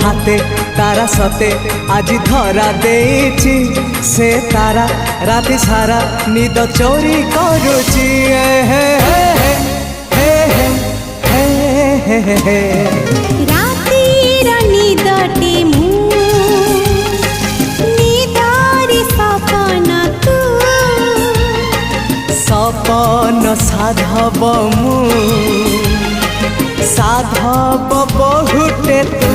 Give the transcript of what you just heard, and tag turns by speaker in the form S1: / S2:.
S1: हाथे तारा सते आज धरा देछि से तारा राति सारा निद चोरी करुछि हे हे हे हे हे हे हे
S2: रातिर निदटे मु निदारी सपन तू
S1: सपन साधव मु साधव बहुटे तू